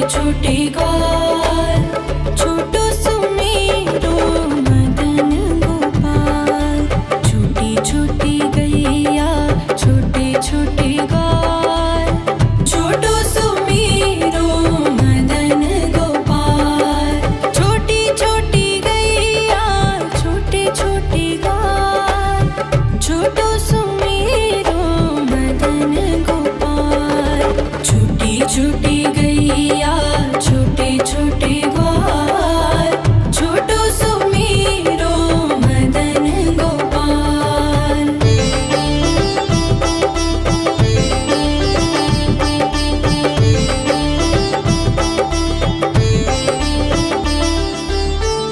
छोटे ग्वाल, छोटो सुमेरो मदन गोपाल। छोटी छोटी गैया छोटे छोटे ग्वाल, छोटो सुमेरो मदन गोपाल। छोटी छोटी गैया छोटे छोटे ग्वाल, छोटो सुमेरो मदन गोपाल। छोटी छोटी गैया छोटे छोटे ग्वाल, छोटो सुमेरो मदन गोपाल।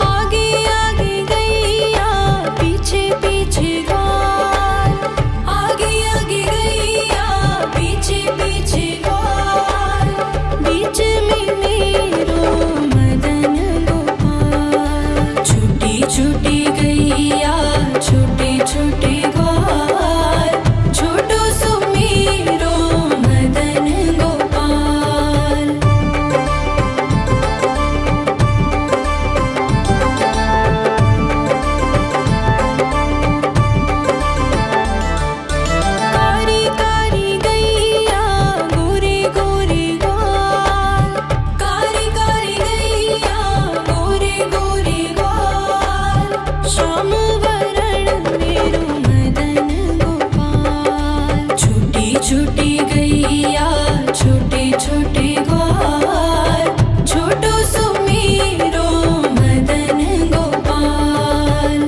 आगे आगे गैया पीछे पीछे ग्वाल, आगे आगे गैया पीछे पीछे ग्वाल। बीच में मेरो मदन गोपाल। छोटी छोटी गैया छोटे छोटे ग्वाल, छोटो सुमेरो मदन गोपाल। कारी कारी गैया गोरे गोरे ग्वाल, कारी कारी गैया गोरे गोरे ग्वाल। श्याम वरण मेरो मदन गोपाल। छोटी छोटी गैया छोटे छोटे ग्वाल, छोटो सुमेरो मदन गोपाल।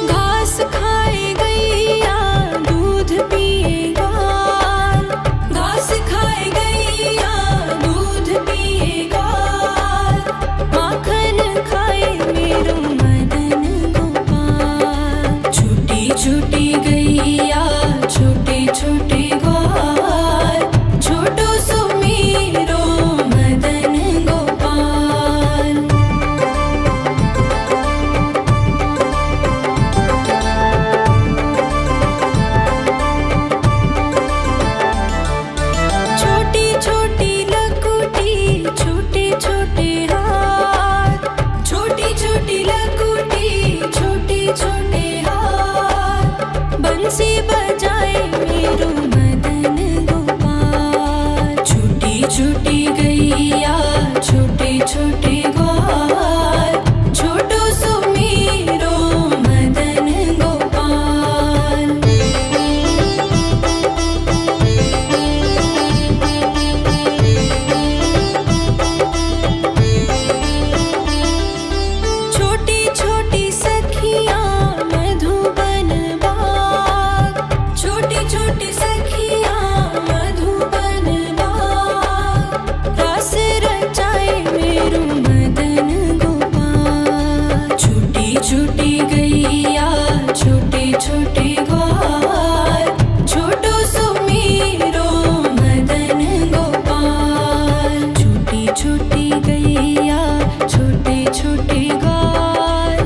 घास खाए गैया दूध पिए ग्वाल, घास खाए गैया दूध पिए ग्वाल। माखन खाए मेरो मदन गोपाल। छोटी छोटी गैया छोटे छोटे ग्वाल, छोटो सुमेरो मदन गोपाल। छोटी छोटी लकुटी छोटे छोटे हाथ, छोटी छोटी लकुटी छोटे छोटे हाथ। बंसी बजाए मेरो मदन गोपाल। छोटी छोटी गैया छोटे छोटे ग्वाल, छोटो सुमेरो मदन गोपाल। छोटी छोटी सखियाँ मधुबन बाग, छोटी छोटी सखियाँ मधुबन बाग। रास रचाए मेरो मदन गोपाल। छोटी छोटी गैया छोटे छोटे ग्वाल, छोटो सुमेरो मदन गोपाल। छोटी छोटी गैया छोटे छोटे ग्वाल,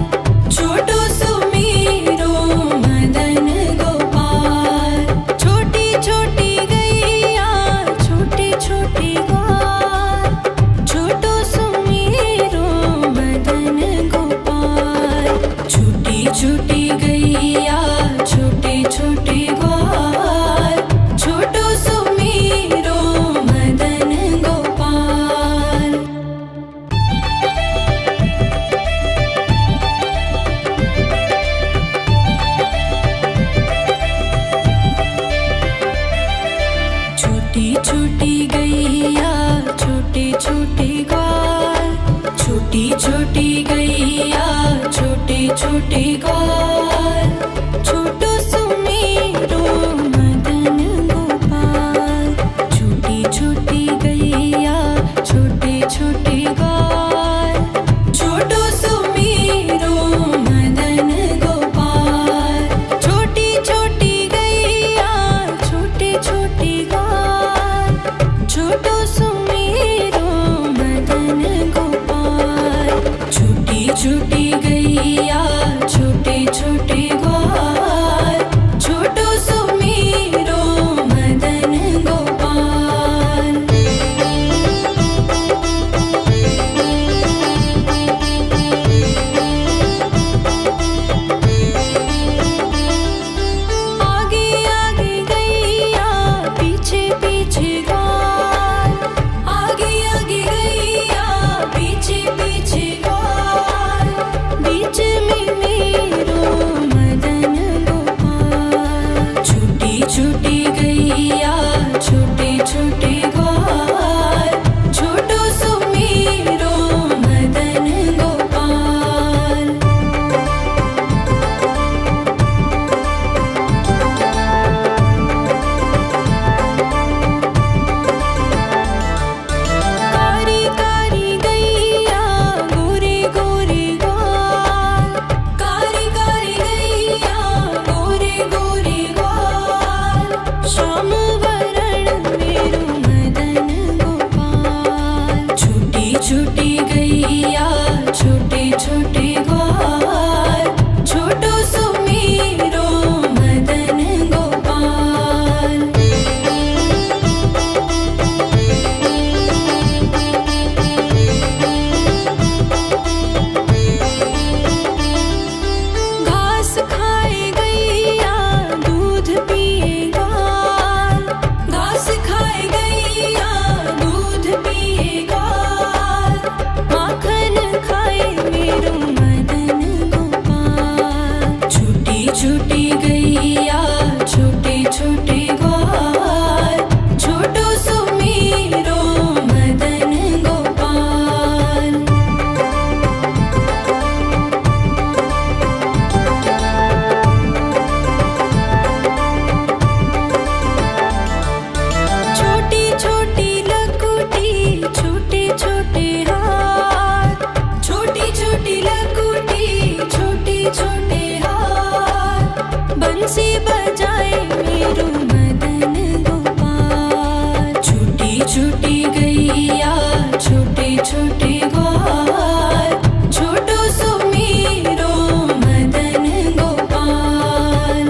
छोटो सुमेरो मदन गोपाल। छोटी छोटी गैया छोटे छोटे ग्वाल, छोटो सुमेरो मदन गोपाल। छोटी छोटी गैया छोटे छोटे ग्वाल, छोटो सुमेरो मदन गोपाल। छोटी छोटी गैया छोटे छोटे ग्वाल, छोटी छोटी गैया छोटे छोटे ग्वाल, छोटो सुमेरो मदन गोपाल। छोटी छोटी गैया छोटे छोटे ग्वाल, छोटो सुमेरो मदन गोपाल। छोटी छोटी गैया छोटे छोटे ग्वाल, छोटो सुमेरो मदन गोपाल। छोटी छोटी गैया छोटे गैया छोटे छोटे ग्वाल छोटो सुमेरो मदन गोपाल। घास खाए गैया दूध पिए ग्वाल घास खाए गैया दूध पिए ग्वाल माखन खाए मेरो मदन गोपाल। छोटी छोटी गैया छोटे छोटे ग्वाल छोटो सुमेरो मदन गोपाल। छोटी छोटी लकुटी छोटे छोटे हाथ छोटी छोटी लकुटी छोटे छोटे हाथ बंसी बजाए मेरो मदन गोपाल। छोटी छोटी गैया छोटे छोटे ग्वाल छोटो सुमेरो मदन गोपाल।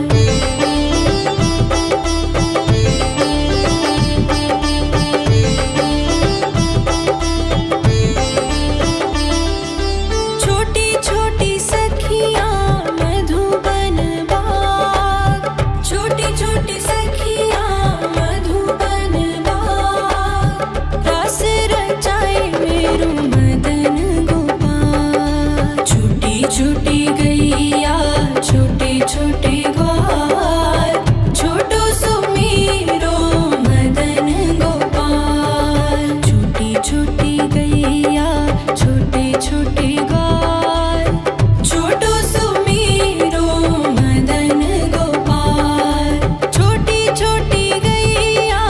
छोटी छोटी सखियाँ मधुबन बाग छोटी छोटी सखियाँ मधुबन बाग रास रचाए मेरो मदन गोपाल। छोटी छोटी गैया छोटे छोटे ग्वाल छोटो सुमेरो मदन गोपाल। छोटी छोटी गैया छोटे छोटे ग्वाल छोटो सुमेरो मदन गोपाल। छोटी छोटी गैया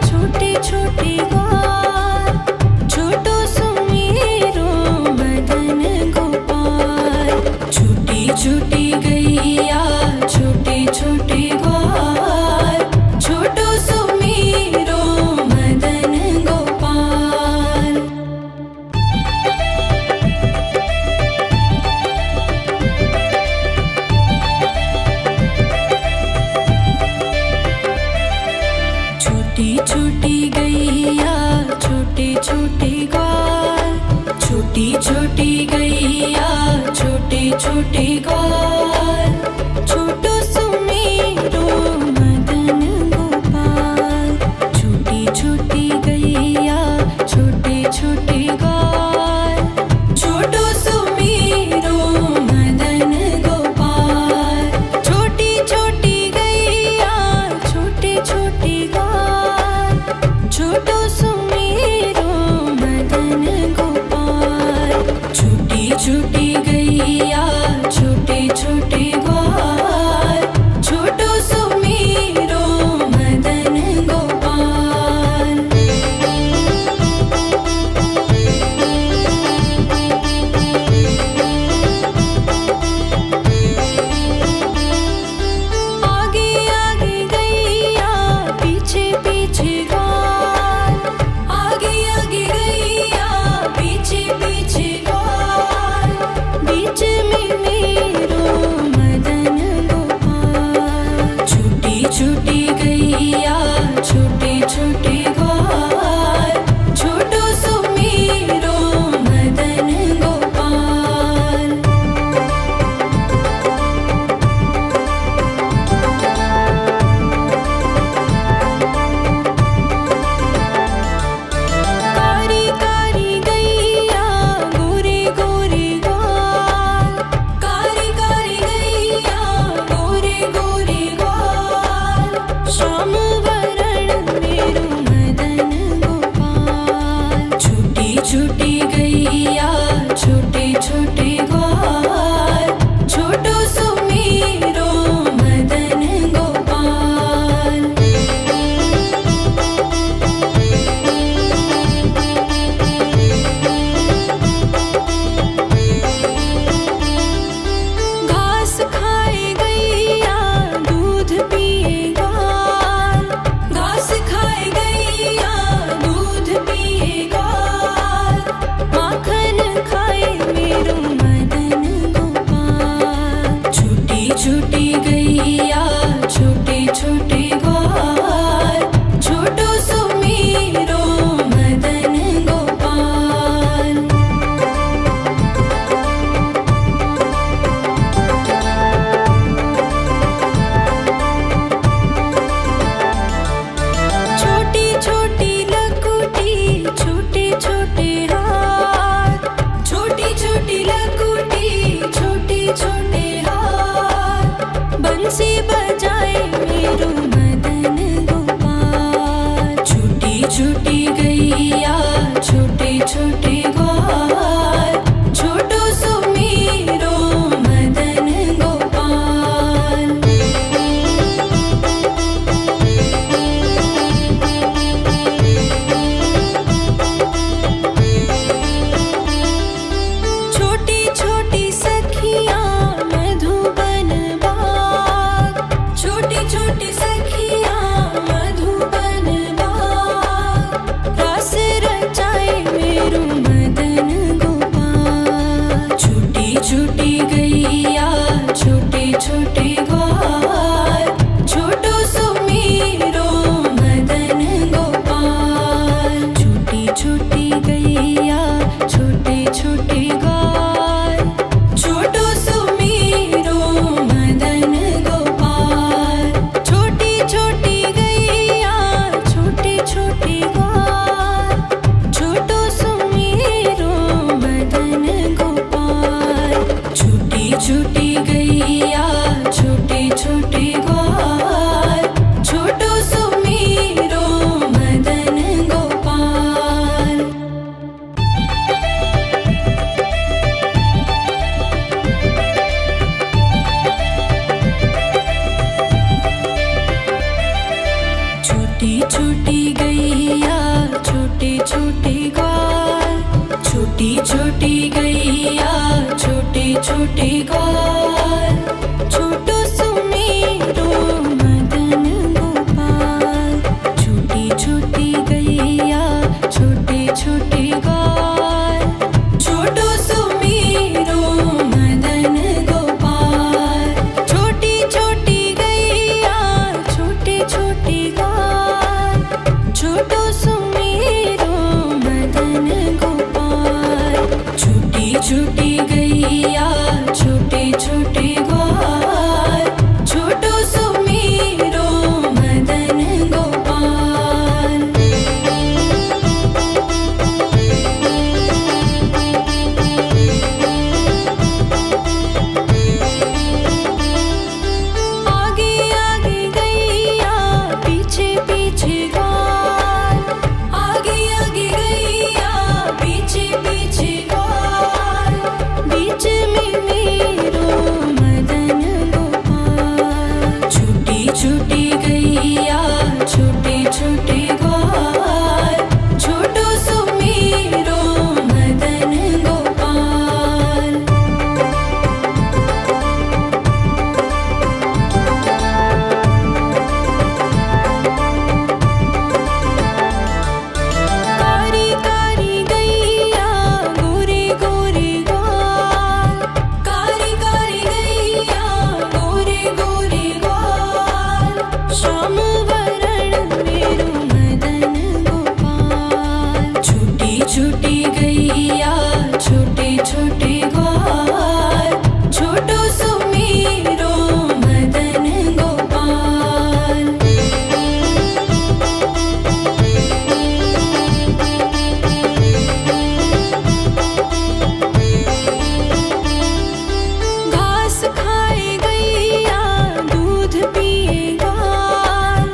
छोटे छोटे ग्वाल छोटो सुमेरो मदन गोपाल। छोटी छोटी गैया छोटे छोटे ग्वाल छोटो सुमेरो मदन गोपाल। छोटी छोटी गैया छोटे छोटे ग्वाल छोटी छोटी गैया छोटे छोटे ग्वाल छोटो सुमेरो मदन गोपाल। छोटी छोटी गैया छोटे छोटे ग्वाल छोटो सुमेरो मदन गोपाल। छोटी छोटी गैया छोटे छोटे ग्वाल छोटो सुमेरो मदन गोपाल। छोटी लकुटी छोटे छोटे हाथ बंसी बजाए मेरो मदन गोपाल। छोटी छोटी गैया छोटे छोटे ग्वाल छोटो सो मेरो मदन गोपाल। छोटी छोटी सखियाँ मधुबन बाग छोटी छोटी सखियाँ मधुबन बाग रस रचाए मेरो मदन गोपाल। छोटी छोटी गैया छोटे छोटे ग्वाल छोटो सो मेरो मदन गोपाल। छोटी छोटी गैया छोटे छोटे ग्वाल छोटो सो मेरो मदन गोपाल। छोटी छोटी गैया छोटे छोटे ग्वाल छोटो सो मेरो मदन गोपाल। छोटी छोटी गैया छोटे छोटे ग्वाल छोटो सो मेरो मदन गोपाल। छोटी छोटी गैया छोटे छोटे ग्वाल छोटी छोटी गैया छोटे छोटे ग्वाल छोटो सो मेरो मदन गोपाल। छोटी छोटी गैया छोटे छोटे ग्वाल छोटो सो मेरो मदन गोपाल। छोटी छोटी गैया छोटे छोटे ग्वाल छोटो सो मेरो मदन गोपाल। छोटी छोटी गैया छोटे छोटे ग्वाल छोटो सो मेरो मदन गोपाल। आगे आगे गैया पीछे पीछे ग्वाल आगे आगे गैया पीछे पीछे ग्वाल बीच में मेरो मदन गोपाल। छोटी छोटी गैया छोटे छोटे ग्वाल छोटो सो मेरो मदन गोपाल। कारी कारी गैया गोरे गोरे ग्वाल कारी कारी गैया गोरे गोरे ग्वाल श्याम वरण मेरो मदन गोपाल। छोटी छोटी गैया छोटे छोटे ग्वाल छोटो सो मेरो मदन गोपाल। घास खाए गैया दूध पिए ग्वाल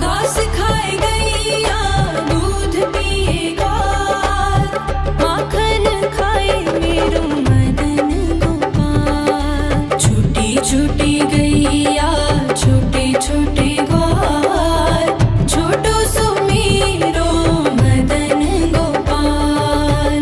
घास खाए गैया दूध पिए ग्वाल माखन खाए मेरो मदन गोपाल। छोटी छोटी गैया छोटे छोटे ग्वाल छोटो सो मेरो मदन गोपाल।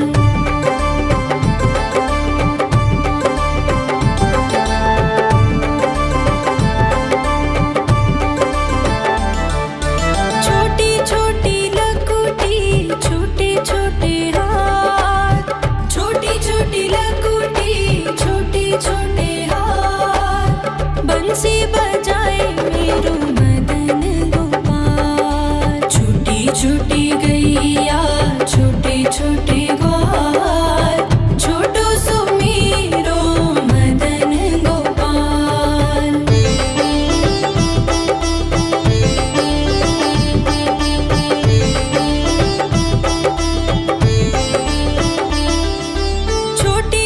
छोटी छोटी लकुटी छोटे छोटे हाथ छोटी छोटी लकुटी छोटे छोटे हाथ बंसी बजाए मेरो मदन गोपाल। छोटी छोटी गैया छोटे छोटे ग्वाल छोटो सो मेरो मदन गोपाल। छोटी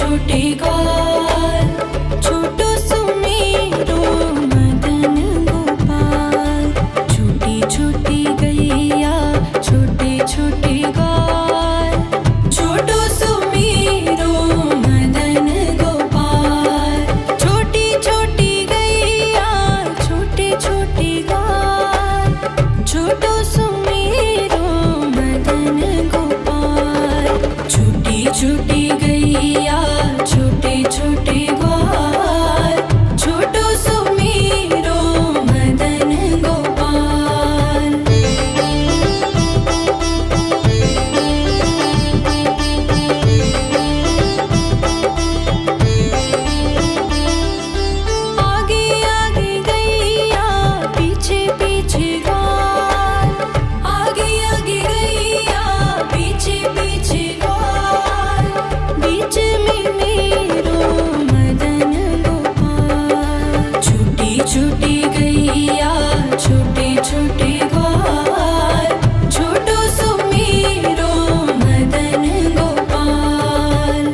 छोटे ग्वाल, छोटो सुमेरो मदन गोपाल। छोटी छोटी गैया छोटे छोटे ग्वाल, छोटो सुमेरो मदन गोपाल। छोटी छोटी गैया छोटे छोटे ग्वाल, छोटो सुमेरो मदन गोपाल। छोटी छोटी गैया छोटे छोटे ग्वाल, छोटो सुमेरो मदन गोपाल। आगे आगे गैया पीछे पीछे ग्वाल, आगे आगे गैया पीछे पीछे ग्वाल। बीच में मेरो मदन गोपाल। छोटी छोटी गैया छोटे छोटे ग्वाल, छोटो सुमेरो मदन गोपाल।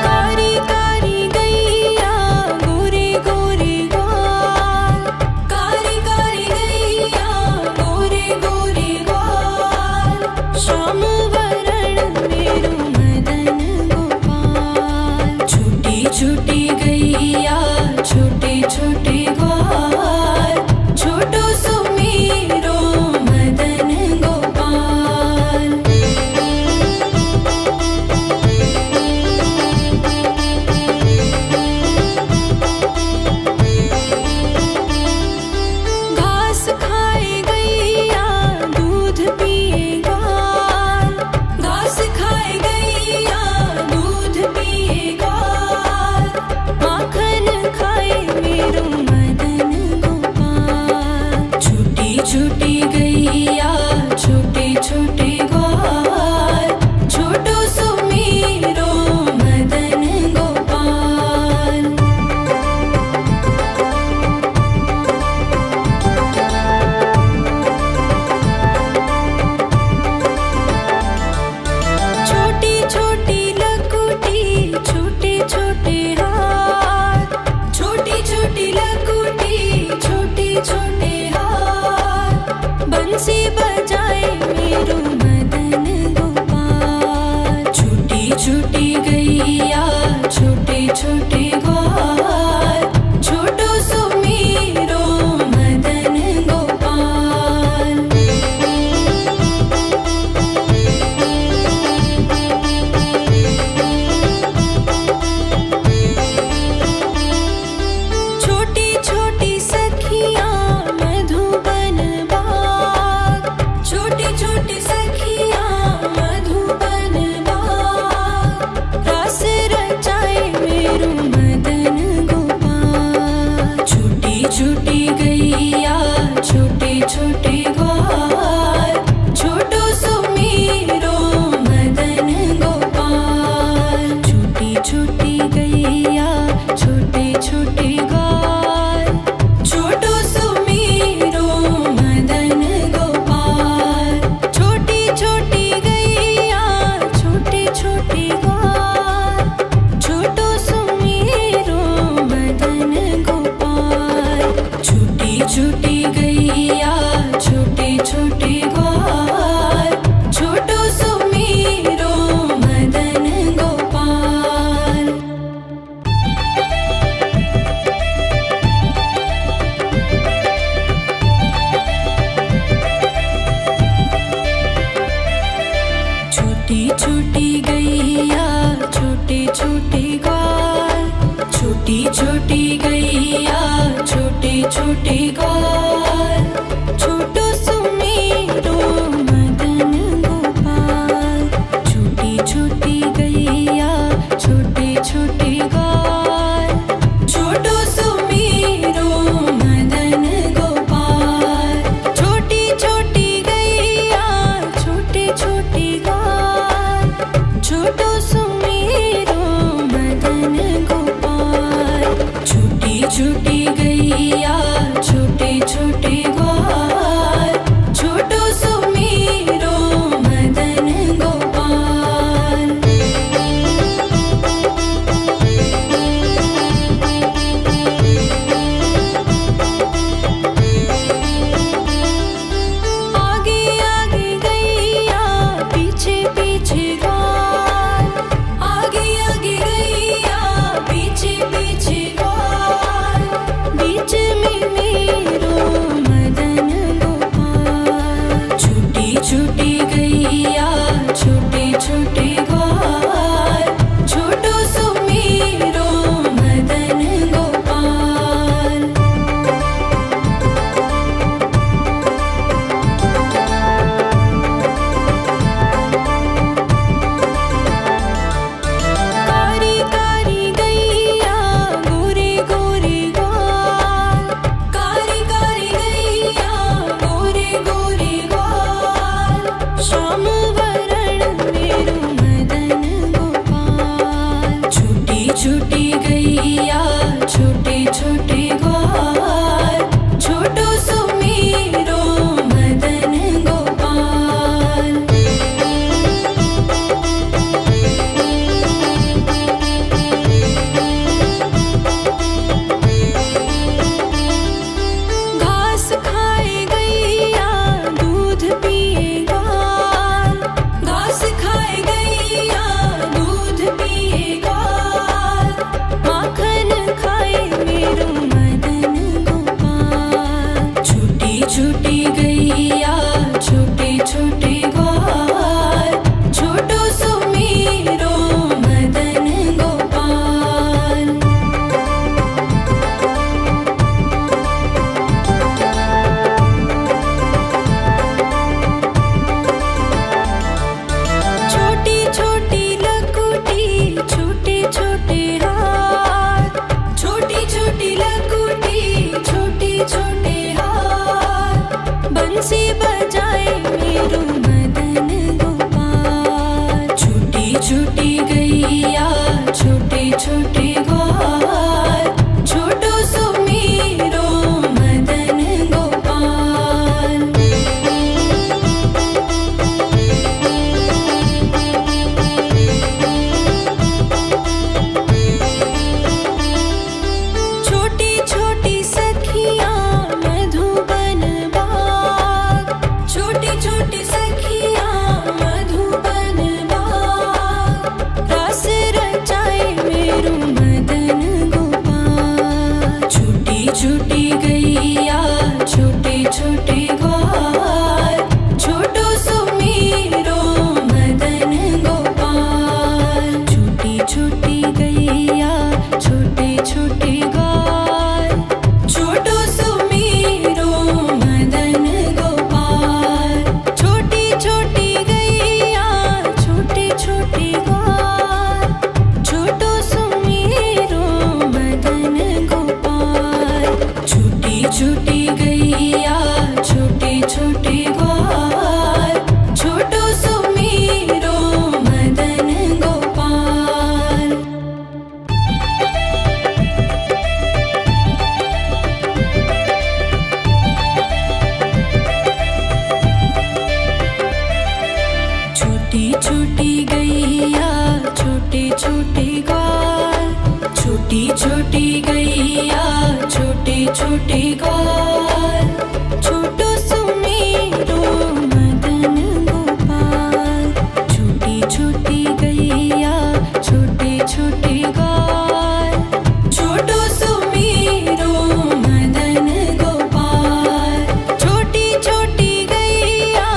कारी कारी गैया गोरे गोरे ग्वाल, कारी कारी गैया गोरे गोरे ग्वाल। श्याम वरण मेरो मदन गोपाल। छोटी छोटी गैया छोटे छोटे ग्वाल, छोटो सुमेरो मदन गोपाल। घास खाए गैया दूध पिए ग्वाल, घास खाए गैया दूध पिए ग्वाल। माखन खाए मेरो मदन गोपाल। छोटी छोटी गैया छोटे छोटे ग्वाल, छोटो सुमेरो मदन गोपाल। छोटी छोटी लकुटी छोटे छोटे हाथ, छोटी छोटी लकुटी छोटे छोटे हाथ। बंसी बजाए मेरो मदन गोपाल। छोटी छोटी गैया छोटे छोटे ग्वाल, छोटो सुमेरो मदन गोपाल। छोटी छोटी सखियाँ मधुबन बाग, छोटी छोटी सखियाँ मधुबन बाग। रास रचाए मेरो मदन गोपाल। छोटी छोटी गैया छोटे छोटे ग्वाल, छोटो सुमेरो मदन गोपाल। छोटी छोटी गैया छोटे छोटे ग्वाल, छोटो सुमेरो मदन गोपाल। छोटी छोटी गैया छोटे छोटे ग्वाल, छोटो सुमेरो मदन गोपाल। छोटी छोटी गैया छोटे छोटे ग्वाल, छोटो सुमेरो मदन गोपाल। छोटी छोटी गैया छोटे छोटे ग्वाल, छोटी छोटी गैया छोटे छोटे ग्वाल, छोटो सुमेरो मदन गोपाल। छोटी छोटी गैया छोटे छोटे ग्वाल, छोटो सुमेरो मदन गोपाल। छोटी छोटी गैया छोटे छोटे ग्वाल, छोटो सुमेरो मदन गोपाल। छोटी छोटी गैया छोटे छोटी गैया छोटे छोटे ग्वाल, छोटो सुमीरो मदन गोपाल। छोटी छोटी गैया छोटे छोटे ग्वाल, छोटी छोटी गैया छोटे छोटे ग्वाल, छोटो सुमीरो मदन गोपाल। छोटी छोटी गैया छोटे छोटे ग्वाल, छोटो सुमीरो मदन गोपाल। छोटी छोटी गैया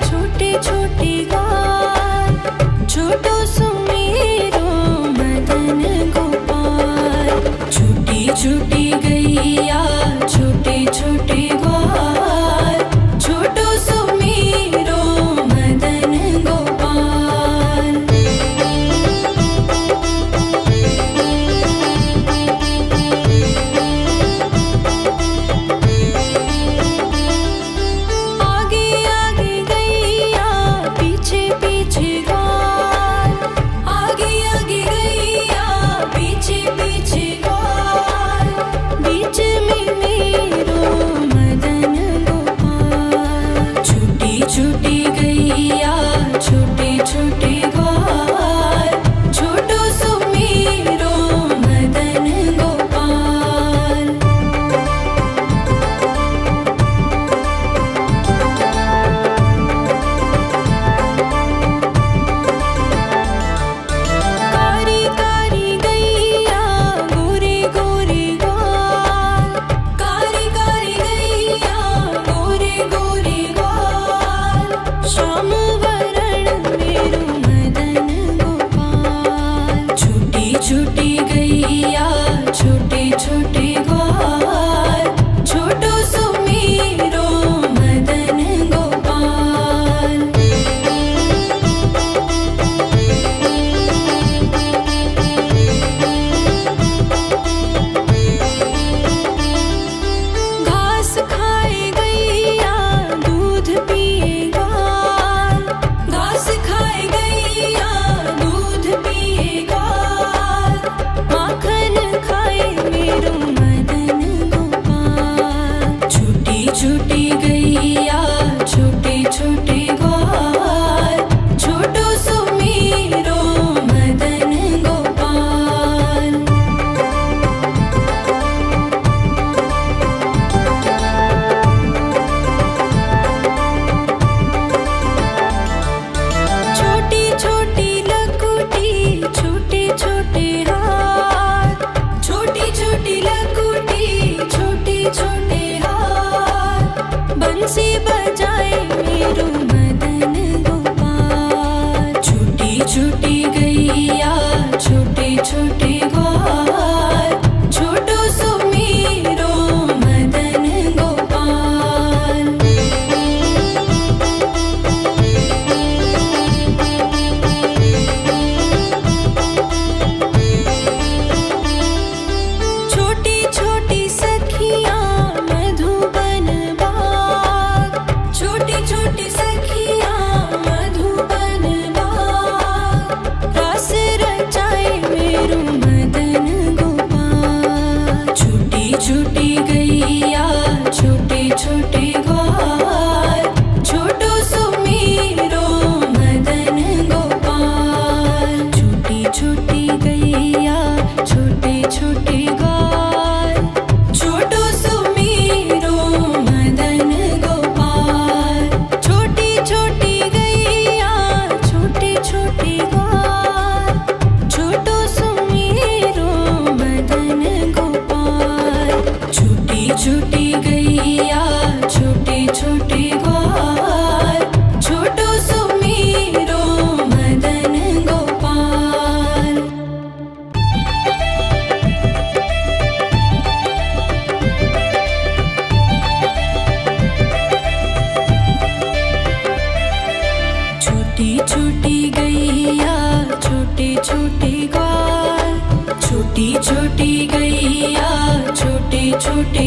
छोटे छोटे ग्वाल, छोटो सुमीरो मदन गोपाल। छोटी छोटी गैया छोटे छोटे ग्वाल, छोटो सुमीरो मदन गोपाल। आगे आगे गैया पीछे पीछे ग्वाल, आगे आगे गैया पीछे पीछे ग्वाल, बीच में मेरो मदन गोपाल। छोटी छोटी गैया छोटे छोटे ग्वाल, छोटो सुमीरो मदन गोपाल। कारी कारी गैया गोरे गोरे ग्वाल, कारी कारी गैया गोरे गोरे ग्वाल, श्याम वरण मेरो मदन गोपाल। छोटी छोटी गैया छोटे छोटे ग्वाल, छोटो सुमीरो मदन गोपाल। घास खाए गैया दूध पिए ग्वाल, घास खाए गैया दूध पिए ग्वाल, माखन खाए मेरो मदन गोपाल। छोटी छोटी गैया छोटे छोटे ग्वाल, छोटो सुमीरो मदन गोपाल। छोटी छोटी लकुटी छोटे छोटे हाथ, छोटी छोटी लकुटी छोटे छोटे हाथ, बंसी बजाए मेरो मदन गोपाल। छोटी छोटी गैया छोटे छोटे ग्वाल, छोटो सुमीरो मदन गोपाल। छोटी छोटी सखियाँ मधुबन बाग, छोटी छोटी सखियाँ मधुबन बाग, रास रचाए मेरो मदन गोपाल। छोटी छोटी गैया छोटे छोटे ग्वाल, छोटो सुमीरो मदन गोपाल। छोटी छोटी गैया छोटे छोटे ग्वाल, छोटो सुमीरो मदन गोपाल। छोटी छोटी गैया छोटे छोटे ग्वाल, छोटो सुमीरो मदन गोपाल। छोटी छोटी गैया छोटे छोटे ग्वाल, छोटो सुमीरो मदन गोपाल। छोटी छोटी गैया छोटे छोटे ग्वाल, छोटी छोटी गैया छोटे छोटे